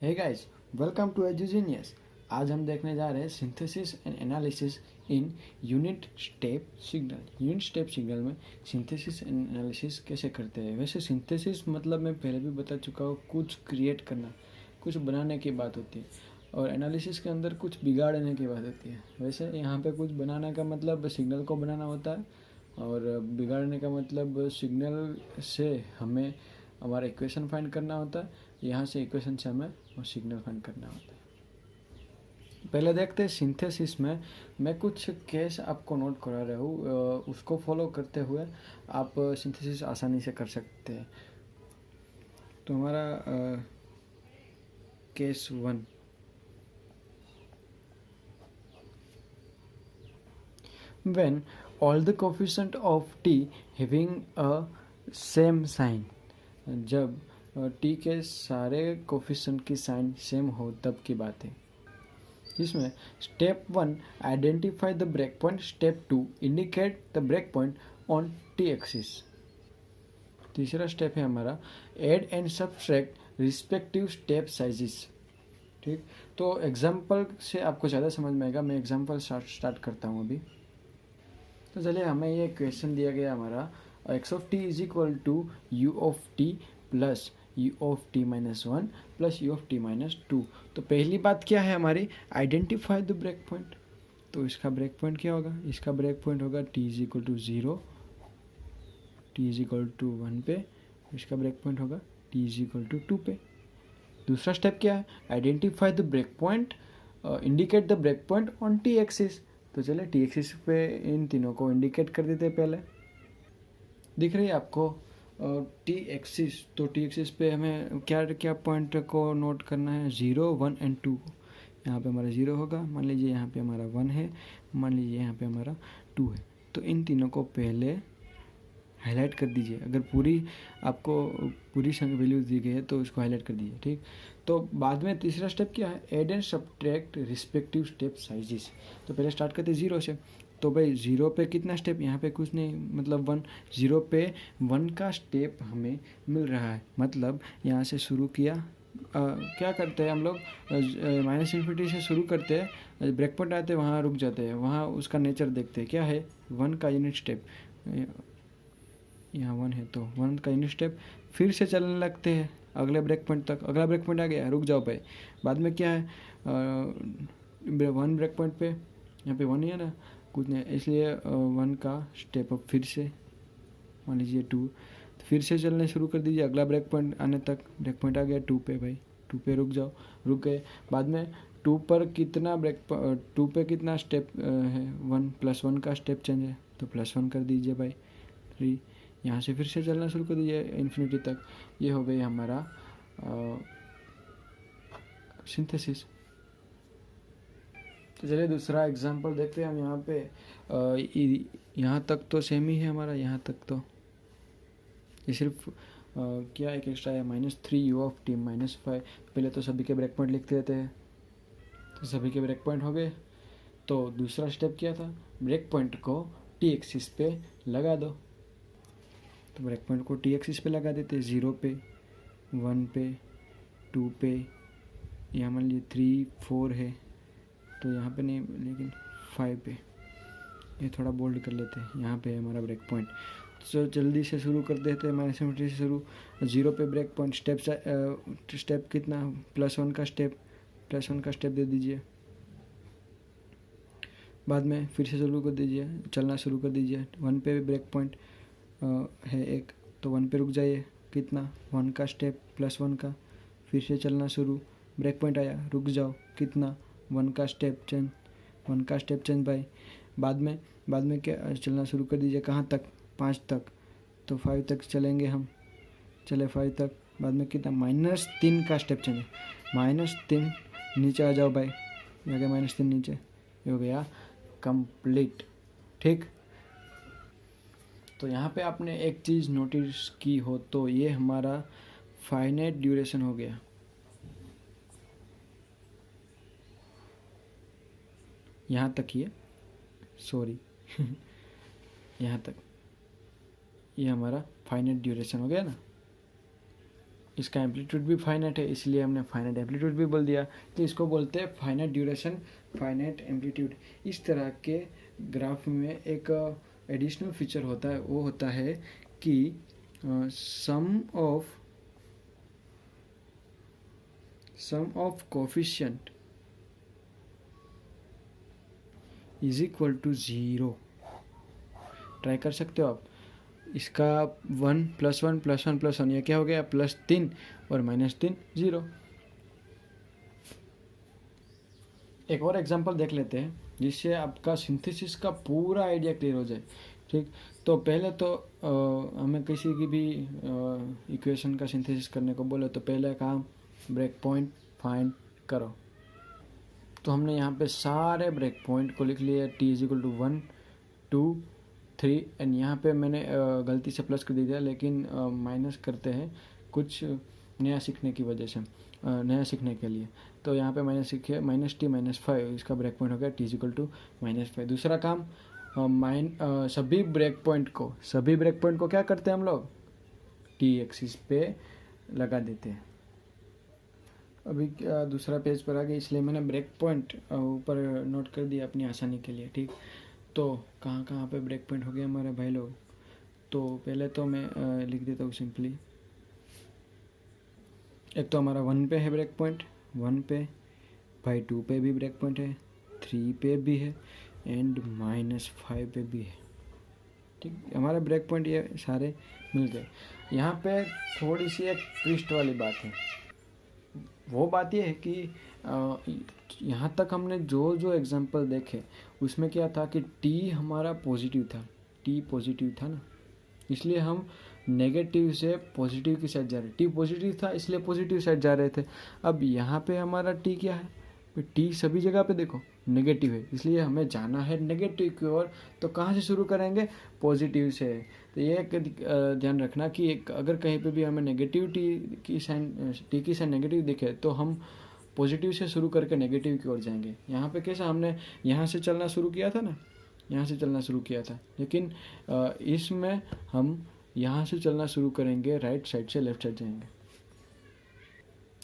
Hey guys, welcome to EduGenius. आज हम देखने जा रहे हैं synthesis and analysis in unit step signal. Unit step signal में सिंथेसिस एंड एनालिसिस कैसे करते हैं। वैसे सिंथेसिस मतलब मैं पहले भी बता चुका हूँ, कुछ क्रिएट करना, कुछ बनाने की बात होती है, और एनालिसिस के अंदर कुछ बिगाड़ने की बात होती है। वैसे यहाँ पे कुछ बनाने का मतलब सिग्नल को बनाना होता है, और बिगाड़ने का मतलब सिग्नल से हमें हमारा इक्वेशन फाइंड करना होता है। यहाँ से इक्वेशन से हमें वो सिग्नल फाइंड करना होता है। पहले देखते हैं सिंथेसिस में मैं कुछ केस आपको नोट करा रहा हूँ, उसको फॉलो करते हुए आप सिंथेसिस आसानी से कर सकते हैं। तो हमारा case 1, when all the coefficient of t having a same sign, जब t के सारे कोफिशेंट की साइन सेम हो तब की बात है। इसमें step 1 identify the break point, step 2 indicate the break point on T axis. तीसरा स्टेप है हमारा add and subtract respective step sizes. ठीक, तो एग्जाम्पल से आपको ज़्यादा समझ में आएगा। मैं एग्जाम्पल स्टार्ट करता हूँ अभी। तो चलिए, हमें ये क्वेश्चन दिया गया हमारा X of T is equal to U of T plus U of T minus one plus U of T minus two. तो पहली बात क्या है हमारी, आइडेंटिफाई द ब्रेक पॉइंट। तो इसका ब्रेक पॉइंट क्या होगा, इसका ब्रेक पॉइंट होगा T is equal to zero, T is equal to one पे। इसका ब्रेक पॉइंट होगा T is equal to two पे। दूसरा स्टेप क्या है, identify the break point, indicate the break point on T axis. तो चले टी एक्सिस पे इन तीनों को इंडिकेट कर देते हैं। पहले दिख रही है आपको टी एक्सिस। तो टी एक्सिस पे हमें क्या क्या पॉइंट को नोट करना है, 0, 1 एंड 2 को। यहाँ पे हमारा 0 होगा, मान लीजिए यहाँ पे हमारा 1 है, मान लीजिए यहाँ पे हमारा 2 है। तो इन तीनों को पहले हाईलाइट कर दीजिए। अगर आपको पूरी संख्या वैल्यू दी गई है तो उसको हाईलाइट कर दीजिए। ठीक, तो बाद में तीसरा स्टेप क्या है, add and subtract respective step sizes. तो पहले स्टार्ट करते हैं 0 से। तो भाई 0 पे कितना स्टेप, यहाँ पे कुछ नहीं, मतलब 1। 0 पे 1 का स्टेप हमें मिल रहा है, मतलब यहाँ से शुरू किया। क्या करते हैं हम लोग, माइनस इन्फिनिटी से शुरू करते हैं, ब्रेक पॉइंट आते हैं, वहाँ रुक जाते हैं, वहाँ उसका नेचर देखते हैं क्या है, 1 का यूनिट स्टेप। यहाँ 1 है तो 1 का यूनिट स्टेप, फिर से चलने लगते हैं अगले ब्रेक पॉइंट तक। अगला ब्रेक पॉइंट आ गया, रुक जाओ भाई। बाद में क्या है, 1 ब्रेक पॉइंट पे, यहाँ पे 1 ही है ना, कुछ नहीं, इसलिए 1 का स्टेप अप फिर से, मान लीजिए 2। तो फिर से चलने शुरू कर दीजिए अगला ब्रेक पॉइंट आने तक। ब्रेक पॉइंट आ गया 2 पे भाई, 2 पे रुक जाओ, रुक गए। बाद में 2 पर कितना 2 पे कितना स्टेप है, 1 प्लस 1 का स्टेप चेंज है, तो +1 कर दीजिए भाई, 3। यहाँ से फिर से चलना शुरू कर दीजिए इन्फिनिटी तक। ये हो गई हमारा सिंथेसिस। तो चलिए दूसरा एग्जांपल देखते हैं हम। यहाँ पे यहाँ तक तो सेम ही है हमारा, यहाँ तक तो ये सिर्फ क्या एक एक्स्ट्रा है, -3 यू ऑफ टी -5। पहले तो सभी के ब्रेक पॉइंट लिख देते हैं, तो सभी के ब्रेक पॉइंट हो गए। तो दूसरा स्टेप क्या था, ब्रेक पॉइंट को टी एक्सिस पे लगा दो। तो ब्रेक पॉइंट को टी एक्सिस पे लगा देते हैं, 0 पे, 1 पे, 2 पे, यहाँ मान लीजिए 3, 4 है, तो यहाँ पे नहीं, लेकिन 5 पे। ये थोड़ा बोल्ड कर लेते हैं, यहाँ पे है हमारा ब्रेक पॉइंट। तो जल्दी से शुरू कर देते हैं, माइनस इन्फिनिटी से शुरू। 0 पे ब्रेक पॉइंट, स्टेप कितना, +1 का स्टेप, +1 का स्टेप दे दीजिए। बाद में फिर से शुरू कर दीजिए, चलना शुरू कर दीजिए। 1 पे ब्रेक पॉइंट है एक, तो 1 पे रुक जाइए, कितना, 1 का स्टेप +1 का, फिर से चलना शुरू। ब्रेक पॉइंट आया, रुक जाओ, कितना, 1 का स्टेप चेंज, 1 का स्टेप चेंज भाई। बाद में क्या, चलना शुरू कर दीजिए, कहाँ तक, 5 तक। तो 5 तक चलेंगे हम, चले 5 तक। बाद में कितना, -3 का स्टेप चेंज, -3, नीचे आ जाओ भाई, आ गया -3 नीचे, ये हो गया कंप्लीट। ठीक, तो यहाँ पे आपने एक चीज़ नोटिस की हो तो ये हमारा फाइनाइट ड्यूरेशन हो गया। यहाँ तक ये, सॉरी यहाँ तक ये हमारा फाइनाइट ड्यूरेशन हो गया ना। इसका एम्पलीट्यूड भी फाइनाइट है, इसलिए हमने फाइनाइट एम्पलीट्यूड भी बोल दिया। तो इसको बोलते हैं फाइनाइट ड्यूरेशन, फाइनाइट एम्पलीट्यूड। इस तरह के ग्राफ में एक एडिशनल फीचर होता है, वो होता है कि sum of coefficient is equal to 0। Try कर सकते हो आप। इसका 1 + 1 + 1 + 1 ये क्या हो गया, +3 और -3 0। एक और एग्जांपल देख लेते हैं जिससे आपका सिंथेसिस का पूरा आइडिया क्लियर हो जाए। ठीक, तो पहले तो हमें किसी की भी इक्वेशन का सिंथेसिस करने को बोले तो पहले काम ब्रेक पॉइंट फाइंड करो। तो हमने यहाँ पे सारे ब्रेक पॉइंट को लिख लिया, t = 1 2 3 एंड यहाँ पे मैंने गलती से प्लस कर दिया, लेकिन माइनस करते हैं कुछ नया सीखने की वजह से, नया सीखने के लिए। तो यहाँ पे मैंने सीखे -t -5, इसका ब्रेक पॉइंट हो गया t = -5। दूसरा काम सभी ब्रेक पॉइंट को क्या करते हैं हम लोग, t एक्सिस पे लगा देते हैं। अभी दूसरा पेज पर आ गया, इसलिए मैंने ब्रेक पॉइंट ऊपर नोट कर दिया अपनी आसानी के लिए। ठीक, तो कहाँ पे ब्रेक पॉइंट हो गया हमारे भाई लोग। तो पहले तो मैं लिख देता हूँ सिंपली। एक तो हमारा 1 पे है ब्रेक पॉइंट, 1 पे, भाई 2 पे भी ब्रेक पॉइंट है, 3 पे भी है एंड -5 पे भी है। ठीक, हमारे ब्रेक पॉइंट ये सारे मिल गए। यहाँ पे थोड़ी सी एक ट्विस्ट वाली बात है। वो बात ये है कि यहाँ तक हमने जो एग्जांपल देखे उसमें क्या था कि t हमारा पॉजिटिव था, t पॉजिटिव था ना, इसलिए हम नेगेटिव से पॉजिटिव की साइड जा रहे, t पॉजिटिव था इसलिए पॉजिटिव साइड जा रहे थे। अब यहाँ पे हमारा t क्या है, t सभी जगह पे देखो नेगेटिव है, इसलिए हमें जाना है नेगेटिव की ओर। तो कहाँ से शुरू करेंगे, पॉजिटिव से। तो ये एक ध्यान रखना कि अगर कहीं पे भी हमें नेगेटिव t की साइन नेगेटिव दिखे तो हम पॉजिटिव से शुरू करके नेगेटिव की ओर जाएंगे। यहाँ पे कैसा, हमने यहाँ से चलना शुरू किया था ना, यहाँ से चलना शुरू किया था, लेकिन इसमें हम यहाँ से चलना शुरू करेंगे, राइट साइड से लेफ्ट साइड जाएंगे।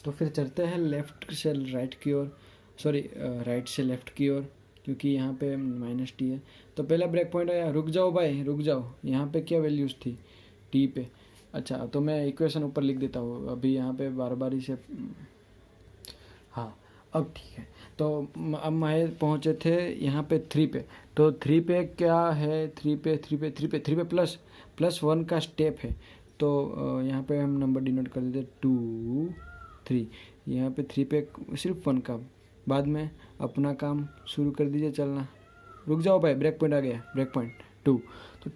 तो फिर चलते हैं लेफ्ट से राइट की ओर, सॉरी राइट से लेफ्ट की ओर, क्योंकि यहाँ पे -t है। तो पहला ब्रेक पॉइंट आया, रुक जाओ भाई रुक जाओ, यहाँ पे क्या वैल्यूज़ थी t पे। अच्छा, तो मैं इक्वेशन ऊपर लिख देता हूँ, अभी यहाँ पे बार बार इसे, हाँ अब ठीक है। तो अब मैं पहुँचे थे यहाँ पे 3 पे। तो 3 पे क्या है, 3 पे +1 का स्टेप है। तो यहाँ पे हम नंबर डिनोट कर देते 2 3। यहाँ पे 3 पे सिर्फ 1 का, बाद में अपना काम शुरू कर दीजिए चलना। रुक जाओ भाई, ब्रेक पॉइंट आ गया, ब्रेक पॉइंट 2। तो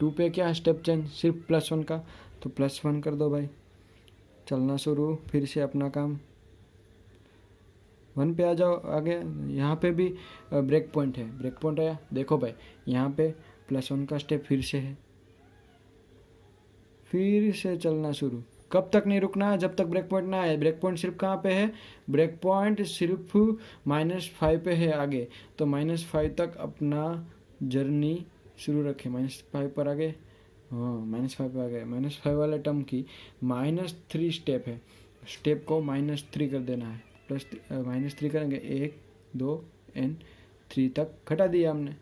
2 पे क्या स्टेप चेंज, सिर्फ +1 का, तो +1 कर दो भाई, चलना शुरू, फिर से अपना काम 1 पे आ जाओ, आ गया। यहाँ पे भी ब्रेक पॉइंट है, ब्रेक पॉइंट आया, देखो भाई यहाँ पे +1 का स्टेप फिर से है, फिर से चलना शुरू। कब तक नहीं रुकना है, जब तक ब्रेक पॉइंट ना आए। ब्रेक पॉइंट सिर्फ कहाँ पे है, ब्रेक पॉइंट सिर्फ -5 पे है आगे। तो -5 तक अपना जर्नी शुरू रखें, -5 पर आ गए, हाँ -5 पे आ गए। -5 वाले टर्म की -3 स्टेप है, स्टेप को -3 कर देना है, -3 करेंगे, 1 2 एंड 3 तक घटा दिया हमने।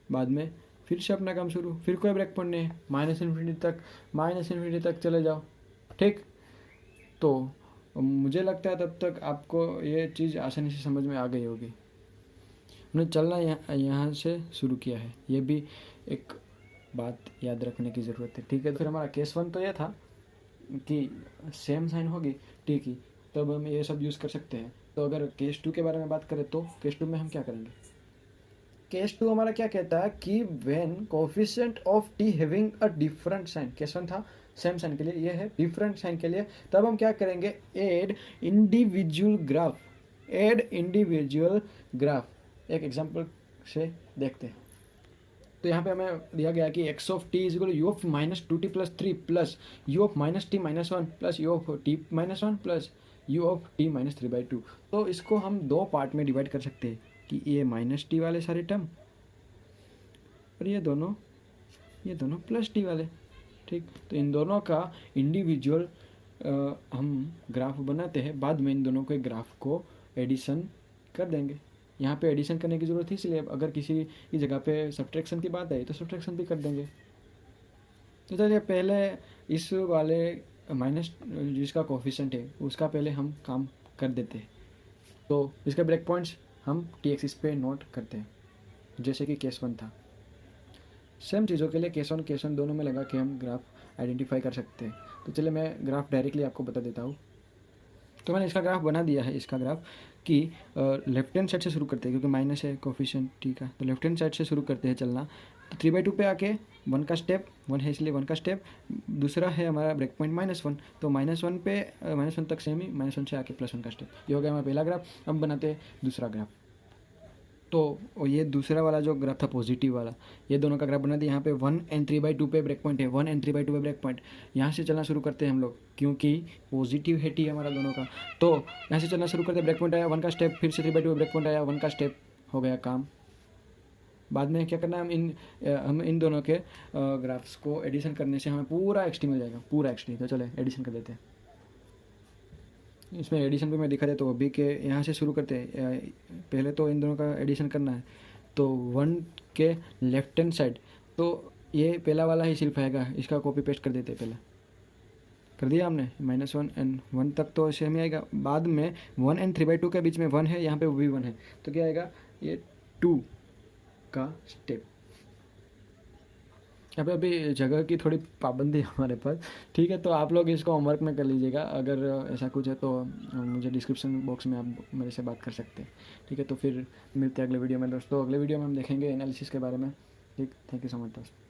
बाद में फिर से अपना काम शुरू, फिर कोई ब्रेक पॉइंट नहीं है, -∞ तक चले जाओ। ठीक, तो मुझे लगता है तब तक आपको ये चीज़ आसानी से समझ में आ गई होगी। हमने चलना यहाँ से शुरू किया है, ये भी एक बात याद रखने की ज़रूरत है। ठीक है, फिर हमारा केस 1 तो ये था कि सेम साइन होगी टी की, तब हम ये सब यूज़ कर सकते हैं। तो अगर केस 2 के बारे में बात करें तो केस 2 में हम क्या करेंगे। केस 2 हमारा क्या कहता है कि when coefficient of T having a different sign, case 1 था सेम साइन के लिए, ये है डिफरेंट साइन के लिए। तब हम क्या करेंगे, ऐड इंडिविजुअल ग्राफ। एक एग्जांपल से देखते हैं। तो यहाँ पे हमें दिया गया कि x of t = u of -2t + 3 plus u of -t - 1 plus u of t - 1 plus u of t - 3/2। तो इसको हम 2 पार्ट में डिवाइड कर सकते हैं कि ये -t वाले सारे टर्म और ये दोनों +t वाले। ठीक, तो इन दोनों का इंडिविजुअल हम ग्राफ बनाते हैं, बाद में इन दोनों के ग्राफ को एडिशन कर देंगे। यहाँ पे एडिशन करने की ज़रूरत है, इसलिए अगर किसी की जगह पे सब्ट्रैक्शन की बात आई तो सब्ट्रैक्शन भी कर देंगे। तो चलिए पहले इस वाले माइनस जिसका कोफिशिएंट है उसका पहले हम काम कर देते हैं। तो इसका ब्रेक पॉइंट्स हम टी एक्सिस पे नोट करते हैं, जैसे कि केस 1 था। सेम चीज़ों के लिए केस 1 दोनों में लगा के हम ग्राफ आइडेंटिफाई कर सकते हैं। तो चलिए मैं ग्राफ डायरेक्टली आपको बता देता हूँ। तो मैंने इसका ग्राफ बना दिया है। इसका ग्राफ कि लेफ्ट हैंड साइड से शुरू करते हैं, क्योंकि माइनस है कोफिशिएंट टी का, तो लेफ्ट हैंड साइड से शुरू करते हैं चलना। तो 3/2 पे आके 1 का स्टेप, 1 है इसलिए 1 का स्टेप, दूसरा है हमारा ब्रेक पॉइंट -1, तो -1 पे -1 तक सेम ही, -1 से आके +1 का स्टेप। ये हो गया हमारा पहला ग्राफ। अब बनाते हैं दूसरा ग्राफ। तो ये दूसरा वाला जो ग्राफ था पॉजिटिव वाला, ये दोनों का ग्राफ बना दिया। यहाँ पे 1 और 3/2 पे ब्रेक पॉइंट है, 1 और 3/2 पे ब्रेक पॉइंट। यहाँ से चलना शुरू करते हैं हम लोग, क्योंकि पॉजिटिव है टी हमारा दोनों का। तो यहाँ से चलना शुरू करते हैं, ब्रेक पॉइंट आया, 1 का स्टेप, फिर से 3/2 पे ब्रेक पॉइंट आया, 1 का स्टेप, हो गया काम। बाद में क्या करना है, हम इन दोनों के ग्राफ्स को एडिशन करने से हमें पूरा एक्सटी मिल जाएगा, पूरा एक्सटी। तो चले एडिशन कर देते हैं। इसमें एडिशन भी मैं दिखा देता हूँ अभी के। यहाँ से शुरू करते हैं। पहले तो इन दोनों का एडिशन करना है। तो 1 के लेफ्ट हैंड साइड, तो ये पहला वाला ही सिर्फ आएगा, इसका कॉपी पेस्ट कर देते हैं। पहले कर दिया हमने, -1 एंड 1 तक तो सेम ही आएगा। बाद में 1 और 3/2 के बीच में 1 है, यहाँ पे वो भी 1 है, तो क्या आएगा, ये 2 का स्टेप। यहाँ पे अभी जगह की थोड़ी पाबंदी है हमारे पास, ठीक है। तो आप लोग इसको होमवर्क में कर लीजिएगा। अगर ऐसा कुछ है तो मुझे डिस्क्रिप्शन बॉक्स में आप मेरे से बात कर सकते हैं, ठीक है। तो फिर मिलते हैं अगले वीडियो में दोस्तों। अगले वीडियो में हम देखेंगे एनालिसिस के बारे में, ठीक। थैंक यू सो मच दोस्तों।